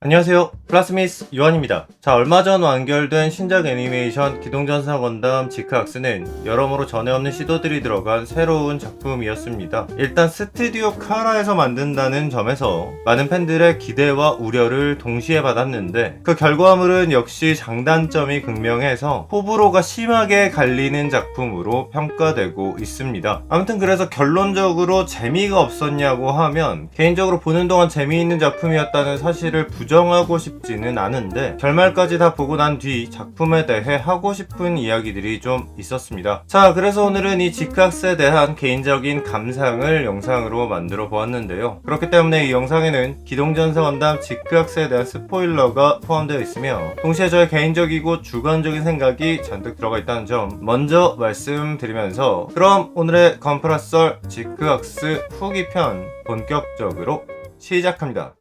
안녕하세요, 플라스미스 요한입니다. 자, 얼마 전 완결된 신작 애니메이션 기동전사 건담 지크악스는 여러모로 전에 없는 시도들이 들어간 새로운 작품이었습니다. 일단 스튜디오 카라에서 만든다는 점에서 많은 팬들의 기대와 우려를 동시에 받았는데 그 결과물은 역시 장단점이 극명해서 호불호가 심하게 갈리는 작품으로 평가되고 있습니다. 아무튼 그래서 결론적으로 재미가 없었냐고 하면 개인적으로 보는 동안 재미있는 작품이었다는 사실을 부정하고 싶지는 않은데 결말까지 다 보고 난 뒤 작품에 대해 하고 싶은 이야기들이 좀 있었습니다. 자, 그래서 오늘은 이 지크악스에 대한 개인적인 감상을 영상으로 만들어 보았는데요. 그렇기 때문에 이 영상에는 기동전사 건담 지크악스에 대한 스포일러가 포함되어 있으며 동시에 저의 개인적이고 주관적인 생각이 잔뜩 들어가 있다는 점 먼저 말씀드리면서 그럼 오늘의 건프라썰 지크악스 후기편 본격적으로 시작합니다.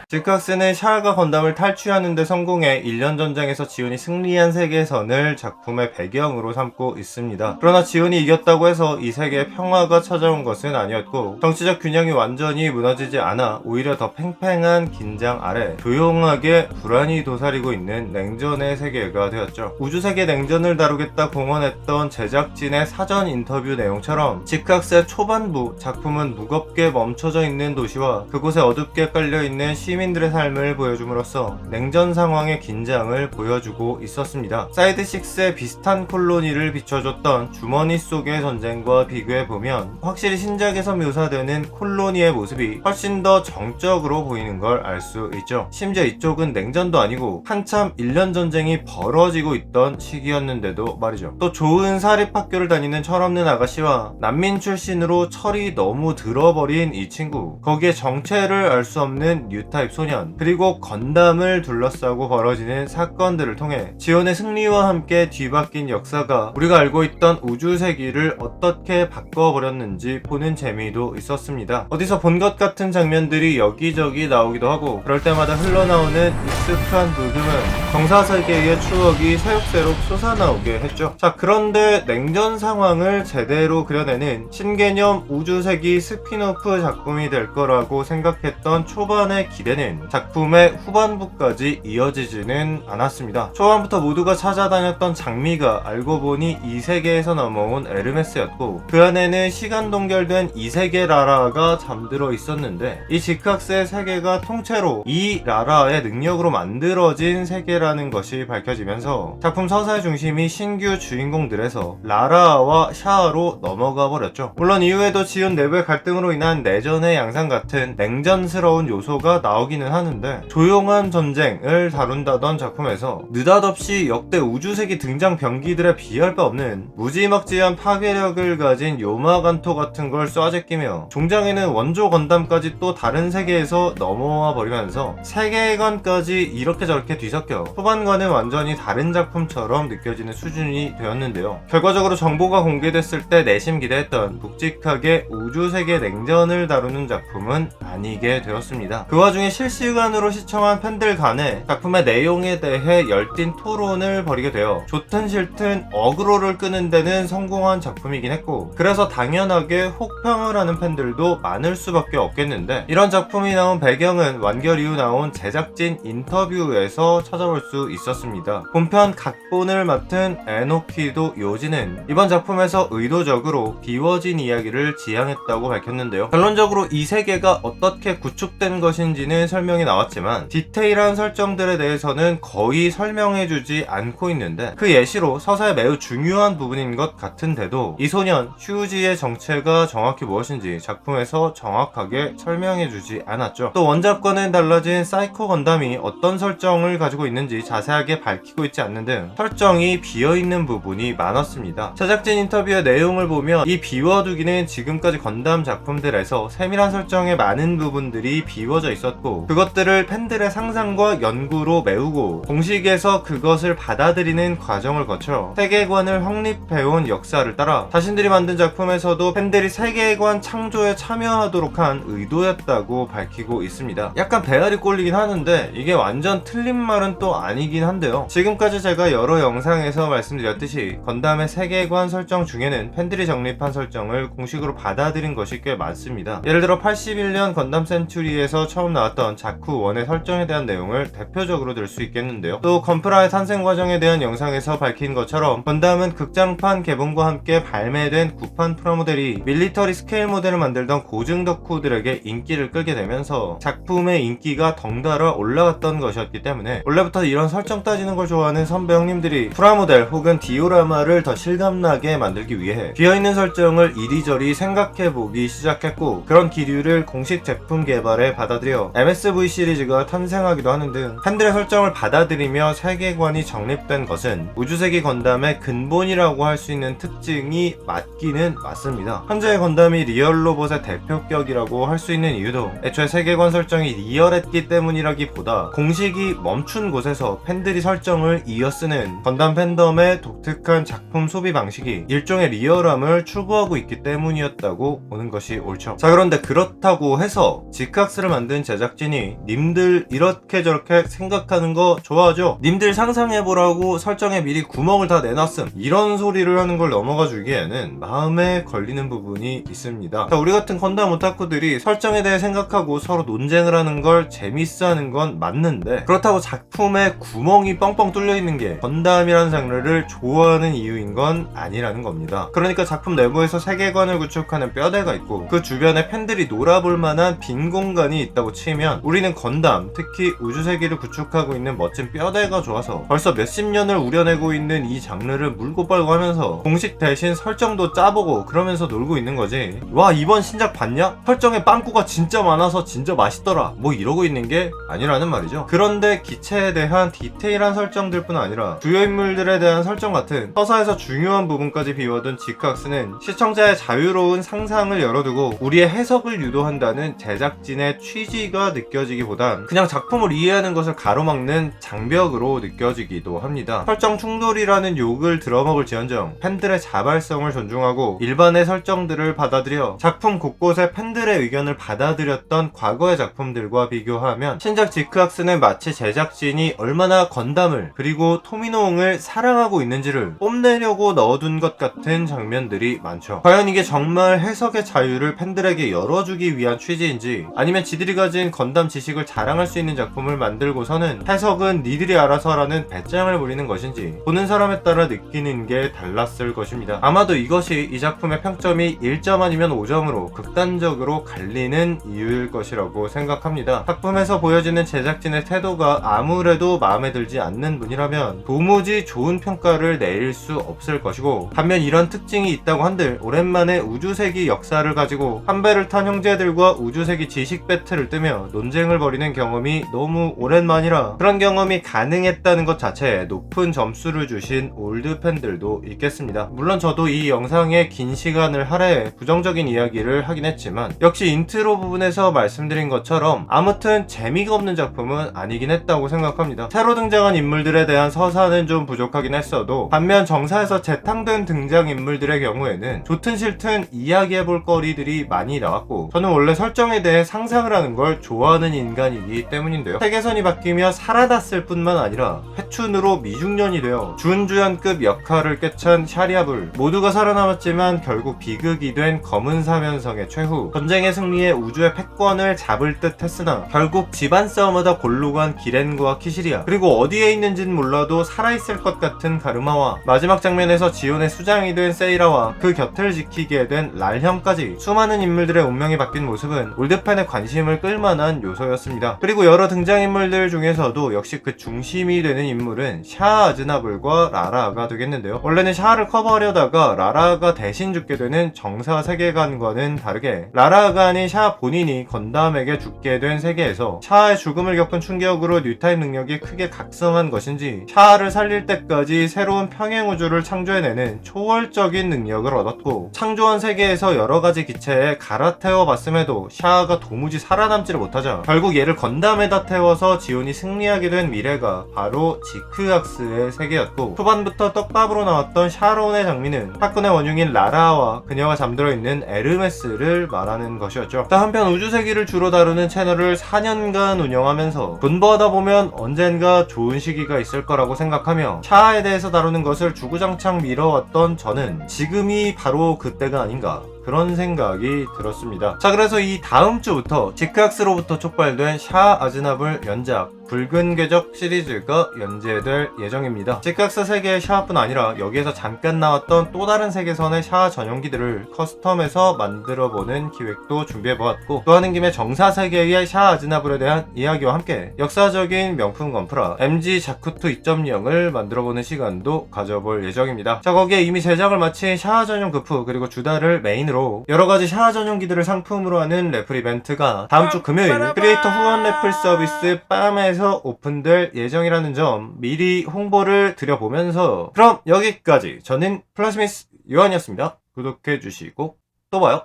지크악스는 샤아가 건담을 탈취하는 데 성공해 1년 전쟁에서 지온이 승리한 세계선을 작품의 배경으로 삼고 있습니다. 그러나 지온이 이겼다고 해서 이 세계에 평화가 찾아온 것은 아니었고 정치적 균형이 완전히 무너지지 않아 오히려 더 팽팽한 긴장 아래 조용하게 불안이 도사리고 있는 냉전의 세계가 되었죠. 우주세계 냉전을 다루겠다 공언했던 제작진의 사전 인터뷰 내용처럼 지크악스의 초반부 작품은 무겁게 멈춰져 있는 도시와 그곳에 어둡게 깔려있는 시민들의 삶을 보여줌으로써 냉전 상황의 긴장을 보여주고 있었습니다. 사이드6의 비슷한 콜로니를 비춰줬던 주머니 속의 전쟁과 비교해보면 확실히 신작에서 묘사되는 콜로니의 모습이 훨씬 더 정적으로 보이는 걸 알 수 있죠. 심지어 이쪽은 냉전도 아니고 한참 1년 전쟁이 벌어지고 있던 시기였는데도 말이죠. 또 좋은 사립학교를 다니는 철없는 아가씨와 난민 출신으로 철이 너무 들어버린 이 친구, 거기에 정체를 알 수 없는 뉴타입 소년, 그리고 건담을 둘러싸고 벌어지는 사건들을 통해 지온의 승리와 함께 뒤바뀐 역사가 우리가 알고 있던 우주세기를 어떻게 바꿔버렸는지 보는 재미도 있었습니다. 어디서 본 것 같은 장면들이 여기저기 나오기도 하고 그럴 때마다 흘러나오는 익숙한 부금은 정사세계의 추억이 새록새록 솟아나오게 했죠. 자, 그런데 냉전 상황을 제대로 그려내는 신개념 우주세기 스피노프 작품이 될 거라고 생각했던 초반의 기대는 작품의 후반부까지 이어지지는 않았습니다. 초반부터 모두가 찾아다녔던 장미가 알고 보니 이 세계에서 넘어온 에르메스였고 그 안에는 시간 동결된 이 세계 라라가 잠들어 있었는데 이 지크악스의 세계가 통째로 이 라라의 능력으로 만들어진 세계라는 것이 밝혀지면서 작품 서사의 중심이 신규 주인공들에서 라라와 샤아로 넘어가 버렸죠. 물론 이후에도 지온 내부의 갈등으로 인한 내전의 양상 같은 냉전스러운 요소가 나오기는 하는데 조용한 전쟁을 다룬다던 작품에서 느닷없이 역대 우주세기 등장 병기들에 비할 바 없는 무지막지한 파괴력을 가진 요마간토 같은 걸 쏴제끼며 종장에는 원조 건담까지 또 다른 세계에서 넘어와 버리면서 세계관까지 이렇게 저렇게 뒤섞여 후반과는 완전히 다른 작품처럼 느껴지는 수준이 되었는데요. 결과적으로 정보가 공개됐을 때 내심 기대했던 묵직하게 우주세계 냉전을 다루는 작품은 아니게 되었습니다. 그 와중에 실시간으로 시청한 팬들 간에 작품의 내용에 대해 열띤 토론을 벌이게 되어 좋든 싫든 어그로를 끄는 데는 성공한 작품이긴 했고 그래서 당연하게 혹평을 하는 팬들도 많을 수밖에 없겠는데 이런 작품이 나온 배경은 완결 이후 나온 제작진 인터뷰에서 찾아볼 수 있었습니다. 본편 각본을 맡은 에노키도 요지는 이번 작품에서 의도적으로 비워진 이야기를 지향했다고 밝혔는데요. 결론적으로 이 세계가 어떻게 구축된 것인지는 설명이 나왔지만 디테일한 설정들에 대해서는 거의 설명해주지 않고 있는데 그 예시로 서사의 매우 중요한 부분인 것 같은데도 이 소년 슈우지의 정체가 정확히 무엇인지 작품에서 정확하게 설명해주지 않았죠. 또 원작과는 달라진 사이코 건담이 어떤 설정을 가지고 있는지 자세하게 밝히고 있지 않는 등 설정이 비어있는 부분이 많았습니다. 제작진 인터뷰의 내용을 보면 이 비워두기는 지금까지 건담 작품들에서 세밀한 설정의 많은 부분들이 비워져 있었고 있었고 그것들을 팬들의 상상과 연구로 메우고 공식에서 그것을 받아들이는 과정을 거쳐 세계관을 확립해온 역사를 따라 자신들이 만든 작품에서도 팬들이 세계관 창조에 참여하도록 한 의도였다고 밝히고 있습니다. 약간 배알이 꼴리긴 하는데 이게 완전 틀린 말은 또 아니긴 한데요. 지금까지 제가 여러 영상에서 말씀드렸듯이 건담의 세계관 설정 중에는 팬들이 정립한 설정을 공식으로 받아들인 것이 꽤 많습니다. 예를 들어 81년 건담 센츄리에서 처음 나왔던 자쿠 1의 설정에 대한 내용을 대표적으로 들 수 있겠는데요. 또 건프라의 탄생 과정에 대한 영상에서 밝힌 것처럼 건담은 극장판 개봉과 함께 발매된 구판 프라모델이 밀리터리 스케일 모델을 만들던 고증 덕후들에게 인기를 끌게 되면서 작품의 인기가 덩달아 올라갔던 것이었기 때문에 원래부터 이런 설정 따지는 걸 좋아하는 선배 형님들이 프라모델 혹은 디오라마를 더 실감나게 만들기 위해 비어있는 설정을 이리저리 생각해보기 시작했고 그런 기류를 공식 제품 개발에 받아들여 MSV 시리즈가 탄생하기도 하는 등 팬들의 설정을 받아들이며 세계관이 정립된 것은 우주세기 건담의 근본이라고 할 수 있는 특징이 맞기는 맞습니다. 현재의 건담이 리얼 로봇의 대표격이라고 할 수 있는 이유도 애초에 세계관 설정이 리얼했기 때문이라기보다 공식이 멈춘 곳에서 팬들이 설정을 이어쓰는 건담 팬덤의 독특한 작품 소비 방식이 일종의 리얼함을 추구하고 있기 때문이었다고 보는 것이 옳죠. 자, 그런데 그렇다고 해서 지크악스를 만든 제작진이 님들 이렇게 저렇게 생각하는 거 좋아하죠? 님들 상상해보라고 설정에 미리 구멍을 다 내놨음, 이런 소리를 하는 걸 넘어가 주기에는 마음에 걸리는 부분이 있습니다. 자, 우리 같은 건담 오타쿠들이 설정에 대해 생각하고 서로 논쟁을 하는 걸 재밌어 하는 건 맞는데 그렇다고 작품에 구멍이 뻥뻥 뚫려 있는 게 건담이라는 장르를 좋아하는 이유인 건 아니라는 겁니다. 그러니까 작품 내부에서 세계관을 구축하는 뼈대가 있고 그 주변에 팬들이 놀아볼 만한 빈 공간이 있다고 치면 우리는 건담, 특히 우주세계를 구축하고 있는 멋진 뼈대가 좋아서 벌써 몇십 년을 우려내고 있는 이 장르를 물고 빨고 하면서 공식 대신 설정도 짜보고 그러면서 놀고 있는 거지. 와, 이번 신작 봤냐? 설정에 빵꾸가 진짜 많아서 진짜 맛있더라, 뭐 이러고 있는 게 아니라는 말이죠. 그런데 기체에 대한 디테일한 설정들뿐 아니라 주요 인물들에 대한 설정 같은 서사에서 중요한 부분까지 비워둔 지크악스는 시청자의 자유로운 상상을 열어두고 우리의 해석을 유도한다는 제작진의 취지가 느껴지기보단 그냥 작품을 이해하는 것을 가로막는 장벽으로 느껴지기도 합니다. 설정 충돌이라는 욕을 들어먹을 지언정 팬들의 자발성을 존중하고 일반의 설정들을 받아들여 작품 곳곳에 팬들의 의견을 받아들였던 과거의 작품들과 비교하면 신작 지크악스는 마치 제작진이 얼마나 건담을 그리고 토미노옹을 사랑하고 있는지를 뽐내려고 넣어둔 것 같은 장면들이 많죠. 과연 이게 정말 해석의 자유를 팬들에게 열어주기 위한 취지인지 아니면 지들이 가진 건담 지식을 자랑할 수 있는 작품을 만들고서는 해석은 니들이 알아서 하라는 배짱을 부리는 것인지 보는 사람에 따라 느끼는 게 달랐을 것입니다. 아마도 이것이 이 작품의 평점이 1점 아니면 5점으로 극단적으로 갈리는 이유일 것이라고 생각합니다. 작품에서 보여지는 제작진의 태도가 아무래도 마음에 들지 않는 분이라면 도무지 좋은 평가를 내릴 수 없을 것이고 반면 이런 특징이 있다고 한들 오랜만에 우주세기 역사를 가지고 한 배를 탄 형제들과 우주세기 지식 배틀을 뜨며 논쟁을 벌이는 경험이 너무 오랜만이라 그런 경험이 가능했다는 것 자체에 높은 점수를 주신 올드 팬들도 있겠습니다. 물론 저도 이 영상에 긴 시간을 할애해 부정적인 이야기를 하긴 했지만 역시 인트로 부분에서 말씀드린 것처럼 아무튼 재미가 없는 작품은 아니긴 했다고 생각합니다. 새로 등장한 인물들에 대한 서사는 좀 부족하긴 했어도 반면 정사에서 재탕된 등장인물들의 경우에는 좋든 싫든 이야기해볼 거리들이 많이 나왔고 저는 원래 설정에 대해 상상을 하는 걸 좋아하는 인간이기 때문인데요. 세계선이 바뀌며 살아났을 뿐만 아니라 회춘으로 미중년이 되어 준주연급 역할을 꿰찬 샤리아불, 모두가 살아남았지만 결국 비극이 된 검은 사면성의 최후, 전쟁의 승리에 우주의 패권을 잡을 듯 했으나 결국 집안 싸움하다 골로 간 기렌과 키시리아, 그리고 어디에 있는진 몰라도 살아있을 것 같은 가르마와 마지막 장면에서 지온의 수장이 된 세이라와 그 곁을 지키게 된 랄형까지 수많은 인물들의 운명이 바뀐 모습은 올드팬의 관심을 끌만한 요소였습니다. 그리고 여러 등장인물들 중에서도 역시 그 중심이 되는 인물은 샤 아즈나불과 라라가 되겠는데요. 원래는 샤를 커버하려다가 라라가 대신 죽게 되는 정사 세계관과는 다르게 라라가 아닌 샤 본인이 건담에게 죽게 된 세계에서 샤의 죽음을 겪은 충격으로 뉴타입 능력이 크게 각성한 것인지 샤를 살릴 때까지 새로운 평행우주를 창조해내는 초월적인 능력을 얻었고 창조한 세계에서 여러가지 기체에 갈아태워 봤음에도 샤가 도무지 살아남지를 못하자 하자 결국 얘를 건담에다 태워서 지온이 승리하게 된 미래가 바로 지크악스의 세계였고, 초반부터 떡밥으로 나왔던 샤론의 장미는 사건의 원흉인 라라와 그녀가 잠들어 있는 에르메스를 말하는 것이었죠. 또 한편 우주세기를 주로 다루는 채널을 4년간 운영하면서 분부하다 보면 언젠가 좋은 시기가 있을 거라고 생각하며 샤아에 대해서 다루는 것을 주구장창 미뤄왔던 저는 지금이 바로 그때가 아닌가 그런 생각이 들었습니다. 자, 그래서 이 다음 주부터 지크악스로부터 촉발된 샤아 아즈나블 연작 붉은 궤적 시리즈가 연재될 예정입니다. 지크악스 세계의 샤아뿐 아니라 여기에서 잠깐 나왔던 또 다른 세계선의 샤아 전용기들을 커스텀해서 만들어보는 기획도 준비해보았고, 또 하는 김에 정사 세계의 샤아 아즈나블에 대한 이야기와 함께 역사적인 명품 건프라 MG 자쿠투 2.0을 만들어보는 시간도 가져볼 예정입니다. 자, 거기에 이미 제작을 마친 샤아 전용 그프 그리고 주다를 메인으로 여러가지 샤아 전용기들을 상품으로 하는 래플 이벤트가 다음주 금요일 크리에이터 후원 래플 서비스 빰에서 오픈될 예정이라는 점 미리 홍보를 드려보면서, 그럼 여기까지 저는 플라스미스 요한이었습니다. 구독해주시고 또 봐요.